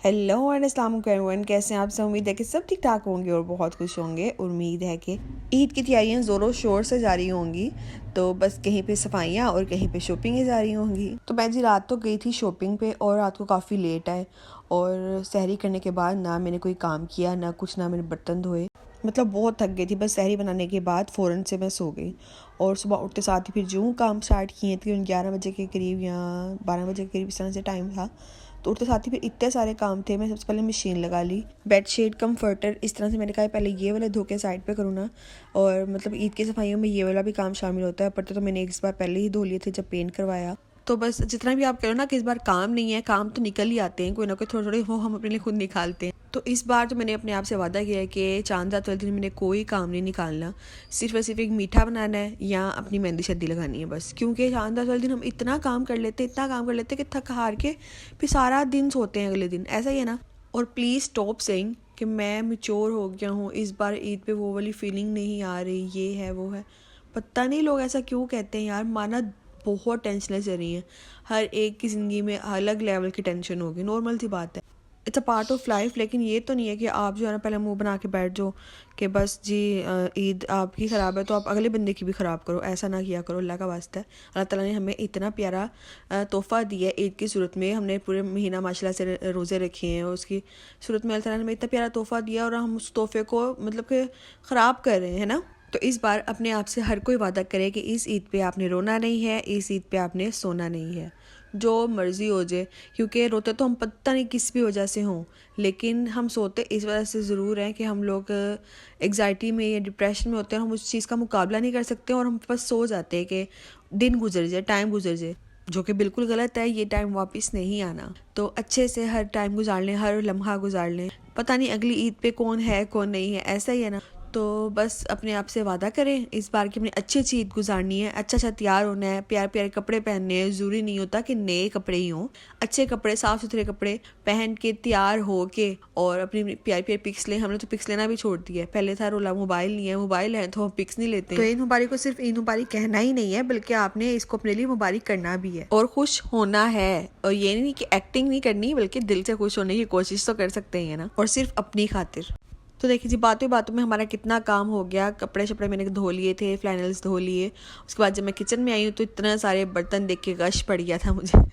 Hello and अस्सलाम वालेकुम everyone, कैसे हैं आप सब। उम्मीद है कि सब ठीक ठाक होंगे और बहुत खुश होंगे। उम्मीद है कि ईद की तैयारियां ज़ोरों शोर से जारी होंगी। तो बस कहीं पे सफाइयां और कहीं पे शॉपिंगें जारी होंगी। तो मैं जी रात तो गई थी शॉपिंग पे और रात को काफ़ी लेट आए और सहरी करने के बाद ना मैंने कोई काम किया ना कुछ, ना मैंने बर्तन धोए। मतलब बहुत थक गई थी। बस सहरी बनाने के बाद फ़ौरन से मैं सो गई और सुबह उठते साथ ही फिर जो काम स्टार्ट किए थे 11 बजे के करीब या 12 बजे के करीब इस तरह से टाइम था। तो उठते साथ ही फिर इतने सारे काम थे। मैं सबसे पहले मशीन लगा ली, बेडशीट कंफर्टर इस तरह से। मैंने कहा पहले ये वाला धो के साइड पे करूँ ना, और मतलब ईद की सफाइयों में ये वाला भी काम शामिल होता है। पट्टे तो मैंने इस बार पहले ही धो लिए थे जब पेंट करवाया। तो बस जितना भी आप करो ना कि इस बार काम नहीं है, काम तो निकल ही आते हैं, कोई ना कोई थोड़े थोड़े वो हम अपने लिए खुद निकालते हैं। तो इस बार तो मैंने अपने आप से वादा किया है कि चांद रात वाले दिन मैंने कोई काम नहीं निकालना, सिर्फ और सिर्फ एक मीठा बनाना है या अपनी मेहंदी शद्दी लगानी है बस। क्योंकि चांद रात वाले दिन हम इतना काम कर लेते कि थक हार के फिर सारा दिन सोते हैं अगले दिन, ऐसा ही है ना। और प्लीज़ स्टॉप सेइंग कि मैं मैच्योर हो गया हूँ, इस बार ईद पे वो वाली फीलिंग नहीं आ रही, ये है वो है। पता नहीं लोग ऐसा क्यों कहते हैं यार। माना बहुत टेंशनें चल रही हैं, हर एक की ज़िंदगी में अलग लेवल की टेंशन होगी, नॉर्मल सी बात है, it's a part of life. लेकिन ये तो नहीं है कि आप जो है ना पहले मुंह बना के बैठ जाओ कि बस जी ईद आपकी ख़राब है तो आप अगले बंदे की भी ख़राब करो। ऐसा ना किया करो, अल्लाह का वास्ता है। अल्लाह ताला ने हमें इतना प्यारा तोहफ़ा दिया है ईद की सूरत में। हमने पूरे महीना माशाल्लाह से रोज़े रखे हैं और उसकी सूरत में अल्लाह ताला ने हमें इतना प्यारा तोहफ़ा दिया और हम उस तोहफे को मतलब कि ख़राब कर रहे हैं ना। तो इस बार अपने आप से हर कोई वादा करे कि इस ईद पे आपने रोना नहीं है, इस ईद पे आपने सोना नहीं है, जो मर्ज़ी हो जाए। क्योंकि रोते तो हम पता नहीं किस भी वजह से हों, लेकिन हम सोते इस वजह से ज़रूर हैं कि हम लोग एग्जाइटी में या डिप्रेशन में होते हैं, हम उस चीज़ का मुकाबला नहीं कर सकते और हम बस सो जाते हैं कि दिन गुजर जाए, टाइम गुजर जाए, जो कि बिल्कुल गलत है। ये टाइम वापस नहीं आना। तो अच्छे से हर टाइम गुजार लें, हर लम्हा गुजार लें। पता नहीं अगली ईद पे कौन है कौन नहीं है, ऐसा ही है ना। तो बस अपने आप से वादा करें इस बार की अपनी अच्छी अच्छी ईद गुजारनी है, अच्छा तैयार होना है, प्यारे प्यारे कपड़े पहनने हैं। ज़रूरी नहीं होता कि नए कपड़े ही हों, अच्छे कपड़े, साफ़ सुथरे कपड़े पहन के तैयार हो के और अपनी प्यारी प्यारी पिक्स लें। हमने तो पिक्स लेना भी छोड़ दिया है। पहले था रोला मोबाइल नहीं है, मोबाइल है तो हम पिक्स नहीं लेते। तो ईद मुबारक को सिर्फ ईद मुबारक कहना ही नहीं है, बल्कि आपने इसको अपने लिए मुबारक करना भी है और खुश होना है। और ये नहीं कि एक्टिंग नहीं करनी, बल्कि दिल से खुश होने की कोशिश तो कर सकते हैं ना, और सिर्फ अपनी खातिर। तो देखिए जी, बातों बातों में हमारा कितना काम हो गया। कपड़े शपड़े मैंने धो लिए थे, फ्लैनल्स धो लिए। उसके बाद जब मैं किचन में आई हूँ तो इतना सारे बर्तन देख के गश पड़ गया था मुझे।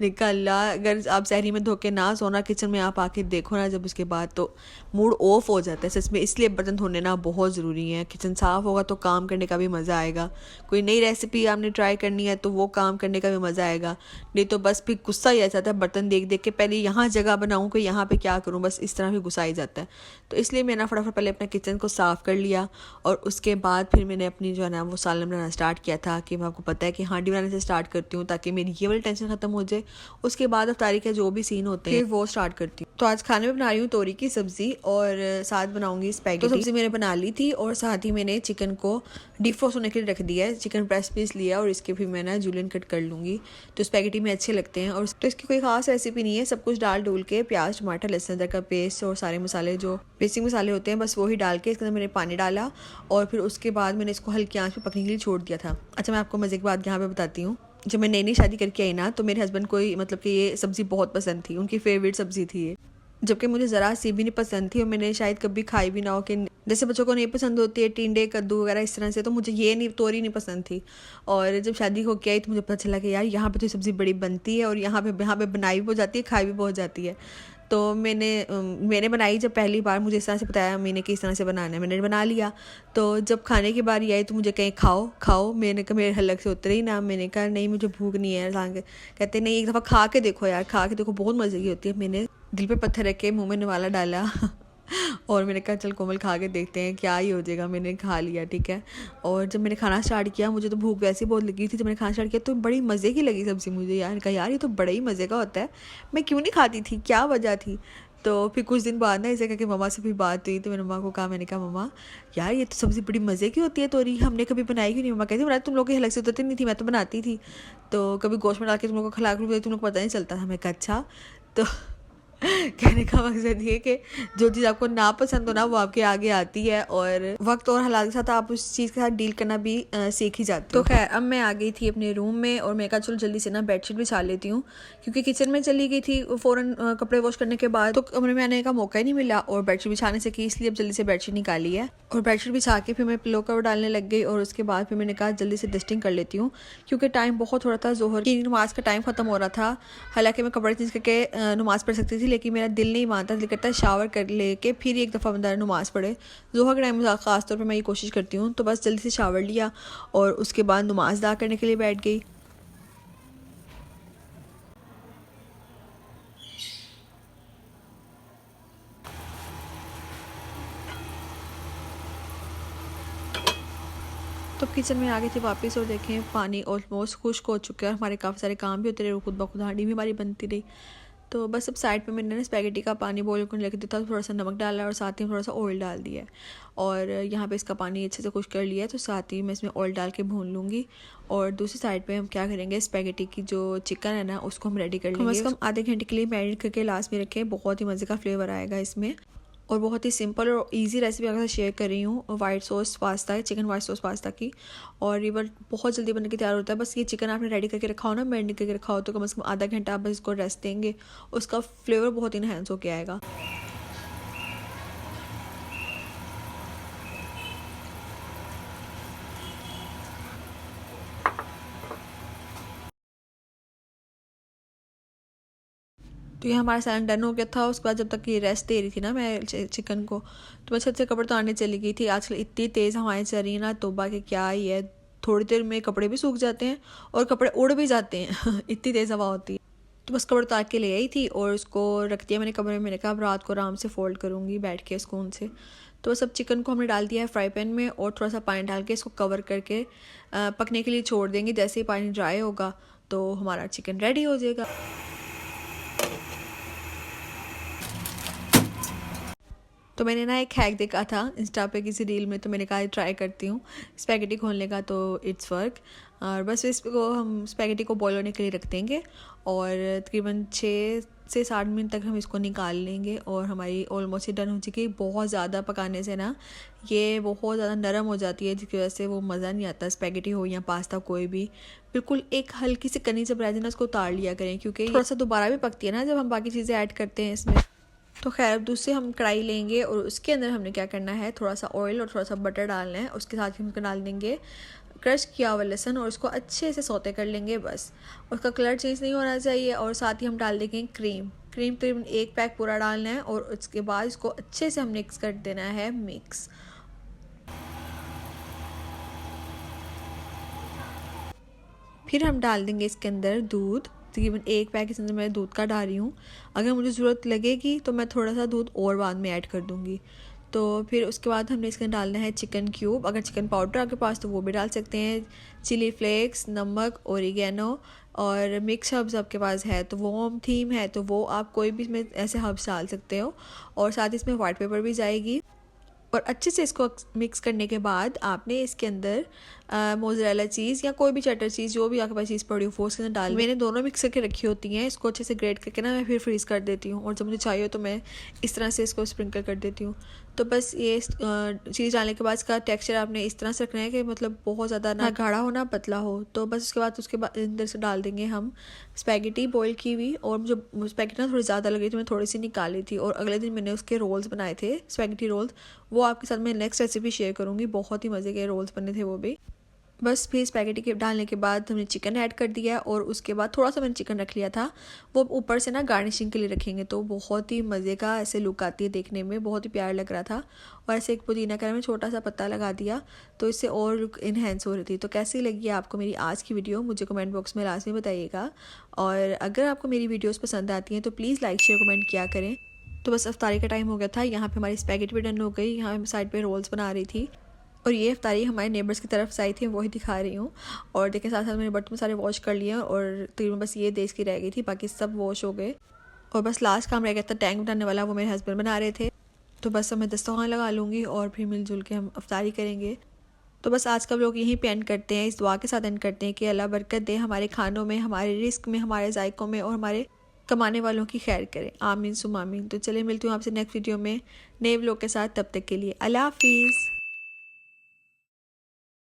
निकला, अगर आप सहरी में धो के ना सोना, किचन में आप आके देखो ना जब, उसके बाद तो मूड ऑफ हो जाता है सच में। इसलिए बर्तन धोने ना बहुत ज़रूरी है। किचन साफ़ होगा तो काम करने का भी मज़ा आएगा। कोई नई रेसिपी आपने ट्राई करनी है तो वो काम करने का भी मज़ा आएगा। नहीं तो बस फिर गुस्सा ही आ जाता है बर्तन देख देख के, पहले यहाँ जगह बनाऊँ कि यहाँ पे क्या करूँ, बस इस तरह भी गुस्सा ही जाता है। तो इसलिए मैंने फटाफट पहले अपना किचन को साफ़ कर लिया और उसके बाद फिर मैंने अपनी जो है ना वो सालन बनाना स्टार्ट किया था। कि मैं आपको पता है कि हांडी बनाने से स्टार्ट करती हूँ ताकि मेरी ये वाली टेंशन ख़त्म हो जाए। उसके बाद अफ्तारी के जो भी सीन होते हैं वो स्टार्ट करती हूँ। तो आज खाने में बना रही हूँ तोरी की सब्ज़ी और साथ बनाऊंगी स्पैगेटी। तो सब्ज़ी मैंने बना ली थी और साथ ही मैंने चिकन को डीप फ्रोस्ट होने के लिए रख दिया है। चिकन ब्रेस्ट पीस लिया और इसके फिर मैं ना जूलियन कट कर लूँगी, तो स्पैगेटी में अच्छे लगते हैं। और तो इसकी कोई खास रेसिपी नहीं है, सब कुछ डाल डूल के प्याज टमाटर लहसुन अदरक का पेस्ट और सारे मसाले जो बेसिक मसाले होते हैं बस वही डाल के इसके अंदर मैंने पानी डाला और फिर उसके बाद मैंने इसको हल्की आंच पे पकने के लिए छोड़ दिया था। अच्छा, मैं आपको मज़े की बात यहाँ पे बताती हूँ। जब मैं नई नई शादी करके आई ना तो मेरे हस्बैंड को मतलब कि ये सब्ज़ी बहुत पसंद थी, उनकी फेवरेट सब्ज़ी थी ये, जबकि मुझे ज़रा सी भी नहीं पसंद थी और मैंने शायद कभी खाई भी ना हो। कि जैसे बच्चों को नहीं पसंद होती है टिंडे कद्दू वगैरह इस तरह से, तो मुझे ये नहीं, तोरी नहीं पसंद थी। और जब शादी होके आई तो मुझे पता चला कि यार यहाँ पे तो सब्ज़ी बड़ी बनती है और यहाँ पे बनाई भी हो जाती है, खाई भी बहुत जाती है। तो मैंने बनाई जब पहली बार, मुझे इस तरह से बताया मैंने कि इस तरह से बनाना है, मैंने बना लिया। तो जब खाने की बारी आई तो मुझे कहीं खाओ खाओ, मैंने कहा मेरे हलक से उतरे ही ना। मैंने कहा नहीं मुझे भूख नहीं है। कहते नहीं एक दफ़ा खा के देखो यार, खा के देखो बहुत मज़े की होती है। मैंने दिल पे पत्थर रख के मुँह में निवाला डाला और मैंने कहा चल कोमल खा के देखते हैं क्या ही हो जाएगा। मैंने खा लिया, ठीक है। और जब मैंने खाना स्टार्ट किया, मुझे तो भूख वैसे ही बहुत लगी थी, जब मैंने खाना स्टार्ट किया तो बड़ी मज़े की लगी सब्ज़ी मुझे। यार कहा यार ये तो बड़ा ही मज़े का होता है, मैं क्यों नहीं खाती थी, क्या वजह थी। तो फिर कुछ दिन बाद ना इसे करके मम्मा से भी बात हुई तो मैंने मम्मा को कहा, मैंने कहा मम्मा यार ये तो सब्ज़ी बड़ी मज़े की होती है तोरी, हमने कभी बनाई क्यों नहीं। मम्मा कहती बनाई तुम लोग की हलक से उतरती नहीं थी, मैं तो बनाती थी। तो कभी गोश्त में डाल के तुम लोग को खिला कर तुम लोग को पता नहीं चलता था। मैं कहा अच्छा। तो कहने का मकसद ये कि जो चीज़ आपको ना पसंद हो ना वो आपके आगे आती है, और वक्त और हालात के साथ आप उस चीज़ के साथ डील करना भी सीख ही जाते हो। तो खैर अब मैं आ गई थी अपने रूम में, और मैं कहा चलो जल्दी से ना बेडशीट बिछा लेती हूँ, क्योंकि किचन में चली गई थी फ़ौरन कपड़े वॉश करने के बाद, तो कमरे में आने का मौका ही नहीं मिला और बेडशीट बिछाने से की, इसलिए अब जल्दी से बेडशीट निकाली है और बेडशीट बिछा के फिर मैं पिलो कवर डालने लग गई। और उसके बाद फिर मैंने कहा जल्दी से डस्टिंग कर लेती हूँ, क्योंकि टाइम बहुत हो रहा था, जोहर की नमाज का टाइम ख़त्म हो रहा था। हालांकि मैं कपड़े चेंज करके नमाज़ पढ़ सकती थी, लेकिन मेरा दिल नहीं मानता, दिल करता है शावर कर लेके फिर एक दफ़ा बंदा नमाज़ पढ़े। जोहर के टाइम में ख़ास तौर पर मैं ये कोशिश करती हूँ। तो बस जल्दी से शावर लिया और उसके बाद नमाज अदा करने के लिए बैठ गई। तो किचन में आ गई थी वापस, और देखें पानी ऑलमोस्ट खुश्क हो चुका है, हमारे काफ़ी सारे काम भी होते रहे, खुद ब खुद हांडी भी हमारी बनती रही। तो बस अब साइड पे मैंने स्पैगेटी का पानी बॉयल करने लग दिया था, थोड़ा सा नमक डाला और साथ ही थोड़ा सा ऑयल डाल दिया है, और यहाँ पे इसका पानी अच्छे से खुश्क कर लिया है। तो साथ ही मैं इसमें ऑयल डाल के भून लूँगी, और दूसरी साइड पे हम क्या करेंगे, स्पैगेटी की जो चिकन है ना उसको हम रेडी कर लेंगे। कम से कम आधे घंटे के लिए मैरिनेट करके लास्ट में रखें, बहुत ही मज़े का फ्लेवर आएगा इसमें। और बहुत ही सिंपल और इजी रेसिपी आपके साथ शेयर कर रही हूँ, वाइट सॉस पास्ता है, चिकन वाइट सॉस पास्ता की, और ये बहुत जल्दी बनने के तैयार होता है। बस ये चिकन आपने रेडी करके रखा हो ना, मैरिनेट करके रखा हो, तो कम से कम आधा घंटा आप बस इसको रेस्ट देंगे, उसका फ्लेवर बहुत इनहेंस होके आएगा। तो ये हमारा सैलन डन हो गया था। उसके बाद जब तक ये रेस्ट दे रही थी ना मैं चिकन को, तो मैं छत से कपड़े उतारने चली गई थी। आजकल इतनी तेज़ हवाएं चल रही है ना, तौबा के क्या ही है, थोड़ी देर में कपड़े भी सूख जाते हैं और कपड़े उड़ भी जाते हैं इतनी तेज़ हवा होती है। तो बस कपड़े उतार के ले आई थी और उसको रख दिया मैंने कमरे में। मैंने कहा अब रात को आराम से फोल्ड करूँगी बैठ के सुकून से। तो सब चिकन को हमने डाल दिया है फ्राई पैन में, और थोड़ा सा पानी डाल के इसको कवर करके पकने के लिए छोड़ देंगे। जैसे ही पानी ड्राई होगा तो हमारा चिकन रेडी हो जाएगा। तो मैंने ना एक हैक देखा था इंस्टा पे किसी रील में, तो मैंने कहा ट्राई करती हूँ स्पैगेटी खोलने का, तो इट्स वर्क। और बस इसको हम स्पैगेटी को बॉईल होने के लिए रख देंगे, और तकरीबन 6 से 7 मिनट तक हम इसको निकाल लेंगे, और हमारी ऑलमोस्ट डन हो चुकी है। बहुत ज़्यादा पकाने से ना ये बहुत ज़्यादा नरम हो जाती है, जिसकी वजह से वो मज़ा नहीं आता। स्पैगेटी हो या पास्ता कोई भी, बिल्कुल एक हल्की सी कनी जब रह जाए ना उसको उतार लिया करें, क्योंकि थोड़ा सा दोबारा भी पकती है ना जब हम बाकी चीज़ें ऐड करते हैं इसमें। तो खैर अब दूसरे हम कढ़ाई लेंगे, और उसके अंदर हमने क्या करना है, थोड़ा सा ऑयल और थोड़ा सा बटर डालना है। उसके साथ ही हम डाल देंगे क्रश किया हुआ लहसुन, और उसको अच्छे से सौते कर लेंगे बस। उसका कलर चेंज नहीं होना चाहिए। और साथ ही हम डाल देंगे क्रीम तकरीबन 1 पैक पूरा डालना है, और उसके बाद इसको अच्छे से हम मिक्स कर देना है मिक्स। फिर हम डाल देंगे इसके अंदर दूध, तकरीबन 1 पैक इसके अंदर मैं दूध का डाल रही हूँ। अगर मुझे ज़रूरत लगेगी तो मैं थोड़ा सा दूध और बाद में ऐड कर दूँगी। तो फिर उसके बाद हमने इसके अंदर डालना है चिकन क्यूब, अगर चिकन पाउडर आपके पास तो वो भी डाल सकते हैं, चिली फ्लेक्स, नमक, ओरिगेनो, और मिक्स हर्ब्स आपके पास है तो वो, थीम है तो वो आप कोई भी इसमें ऐसे हर्ब्स डाल सकते हो। और साथ ही इसमें वाइट पेपर भी जाएगी। और अच्छे से इसको मिक्स करने के बाद आपने इसके अंदर मोज़रेला चीज़ या कोई भी चटर चीज़ जो भी आपके पास चीज़ पड़ी हो वो उसके अंदर डाल। मैंने दोनों मिक्स करके रखी होती हैं, इसको अच्छे से ग्रेट करके ना मैं फिर फ्रीज़ कर देती हूँ, और जब मुझे चाहिए हो तो मैं इस तरह से इसको स्प्रिंकल कर देती हूँ। तो बस ये चीज़ डालने के बाद इसका टेक्सचर आपने इस तरह से रखना है कि मतलब बहुत ज़्यादा ना गाढ़ा हो ना पतला हो। तो बस उसके बाद अंदर से डाल देंगे हम स्पैगेटी बॉईल की हुई, और जो स्पैगेटी ना थोड़ी ज़्यादा लगी थी मैं थोड़ी सी निकाली थी, और अगले दिन मैंने उसके रोल्स बनाए थे स्पैगेटी रोल्स, वो आपके साथ मैं नेक्स्ट रेसिपी शेयर करूँगी। बहुत ही मज़े के रोल्स बने थे वो भी। बस फिर स्पैगेटी के डालने के बाद हमने चिकन ऐड कर दिया, और उसके बाद थोड़ा सा मैंने चिकन रख लिया था, वो ऊपर से ना गार्निशिंग के लिए रखेंगे, तो बहुत ही मज़े का ऐसे लुक आती है देखने में, बहुत ही प्यार लग रहा था। और ऐसे एक पुदीना का मैं छोटा सा पत्ता लगा दिया, तो इससे और लुक इन्हेंस हो रही थी। तो कैसी लगी आपको मेरी आज की वीडियो, मुझे कमेंट बॉक्स में लाजमी बताइएगा। और अगर आपको मेरी वीडियोज़ पसंद आती हैं तो प्लीज़ लाइक शेयर कमेंट किया करें। तो बस अफ्तारी का टाइम हो गया था, यहाँ पे हमारी स्पैगेटी भी डन हो गई, यहाँ मैं साइड पे रोल्स बना रही थी। और ये अफ्तारी हमारे नेबर्स की तरफ से आई थी, वही दिखा रही हूँ। और देखें साथ साथ मैंने बर्तन सारे वॉश कर लिए, और तकरीबन बस ये देश की रह गई थी, बाकी सब वॉश हो गए। और बस लास्ट काम रह गया था टैंक बनाने वाला, वो मेरे हस्बैंड बना रहे थे। तो बस अब मैं दस्तरखान लगा लूँगी और फिर मिलजुल के हम अफ्तारी करेंगे। तो बस आज का व्लॉग यहीं पे एंड करते हैं, इस दुआ के साथ एंड करते हैं कि अल्लाह बरकत दे हमारे खानों में, हमारे रिस्क में, हमारे जायकों में, और हमारे कमाने वालों की खैर करें। आमीन सुम आमीन। तो चले मिलती हूँ आपसे नेक्स्ट वीडियो में नए व्लॉग के साथ। तब तक के लिए अल्लाह हाफिज़।